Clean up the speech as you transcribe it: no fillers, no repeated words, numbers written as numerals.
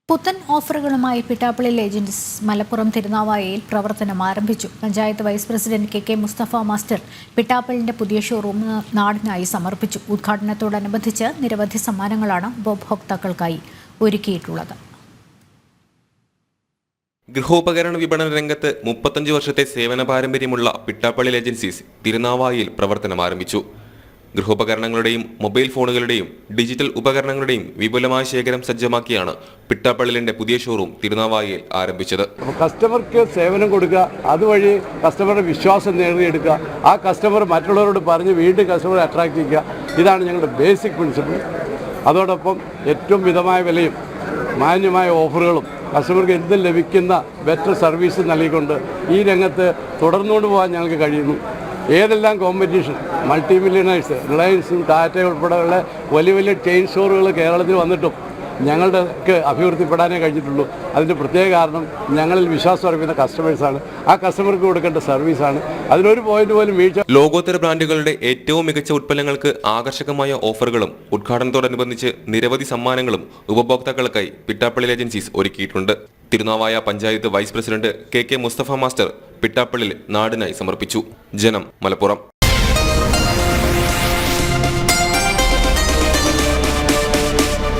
പുത്തൻ ഓഫറുകളുമായി പിട്ടാപ്പള്ളി ഏജൻസീസ് മലപ്പുറം തിരുനാവായയിൽ പ്രവർത്തനം ആരംഭിച്ചു. Panchayat vice president K Mustafa master പിട്ടാപ്പള്ളിന്റെ പുതിയ ഷോറൂം നാടിനായി സമർപ്പിച്ചു. ഉദ്ഘാടനത്തോടനുബന്ധിച്ച് നിരവധി സമ്മാനങ്ങളാണ് ഉപഭോക്താക്കൾക്കായി ഒരുക്കിയിട്ടുള്ളത്. ഗൃഹോപകരണ വിപണന രംഗത്ത് 35 വർഷത്തെ സേവന പാരമ്പര്യമുള്ള പിട്ടാപ്പള്ളി ഏജൻസീസ് തിരുനാവായയിൽ പ്രവർത്തനം ആരംഭിച്ചു. ഗൃഹോപകരണങ്ങളുടെയും മൊബൈൽ ഫോണുകളുടെയും ഡിജിറ്റൽ ഉപകരണങ്ങളുടെയും വിപുലമായ ശേഖരം സജ്ജമാക്കിയാണ് പിട്ടാപ്പള്ളിലിന്റെ പുതിയ ഷോറൂം തിരുനാവായയിൽ ആരംഭിച്ചത്. കസ്റ്റമർക്ക് സേവനം കൊടുക്കുക, അതുവഴി കസ്റ്റമറുടെ വിശ്വാസം നേടിയെടുക്കുക, ആ കസ്റ്റമർ മറ്റുള്ളവരോട് പറഞ്ഞ് വീണ്ടും കസ്റ്റമറെ അട്രാക്ട് ചെയ്യുക, ഇതാണ് ഞങ്ങളുടെ ബേസിക് പ്രിൻസിപ്പിൾ. അതോടൊപ്പം ഏറ്റവും മിതമായ വിലയും മാന്യമായ ഓഫറുകളും കസ്റ്റമർക്ക് എന്തും ലഭിക്കുന്ന ബെറ്റർ സർവീസ് നൽകിക്കൊണ്ട് ഈ രംഗത്ത് തുടർന്നുകൊണ്ട് പോകാൻ ഞങ്ങൾക്ക് കഴിയുന്നു. ഏതെല്ലാം കോമ്പറ്റീഷൻ മൾട്ടി മില്യണേഴ്സ് റിലയൻസും ടാറ്റ ഉൾപ്പെടെയുള്ള വലിയ വലിയ ചെയിൻ സ്റ്റോറുകൾ കേരളത്തിൽ വന്നിട്ടും ഞങ്ങളുടെക്ക് അഭിവൃദ്ധിപ്പെടാനേ കഴിഞ്ഞിട്ടുള്ളൂ. അതിൻ്റെ പ്രത്യേക കാരണം ഞങ്ങളിൽ വിശ്വാസം അർപ്പിക്കുന്ന കസ്റ്റമേഴ്സാണ്. ആ കസ്റ്റമർക്ക് കൊടുക്കേണ്ട സർവീസാണ്. അതിനൊരു പോയിന്റ് പോലും വീഴ്ച. ലോകോത്തര ബ്രാൻഡുകളുടെ ഏറ്റവും മികച്ച ഉൽപ്പന്നങ്ങൾക്ക് ആകർഷകമായ ഓഫറുകളും ഉദ്ഘാടനത്തോടനുബന്ധിച്ച് നിരവധി സമ്മാനങ്ങളും ഉപഭോക്താക്കൾക്കായി പിട്ടാപ്പള്ളി ഏജൻസീസ് ഒരുക്കിയിട്ടുണ്ട്. Thirunavaya panchayat vice president K Mustafa master പിട്ടാപ്പള്ളിൽ നാടിനായി സമർപ്പിച്ചു. ജനം, മലപ്പുറം.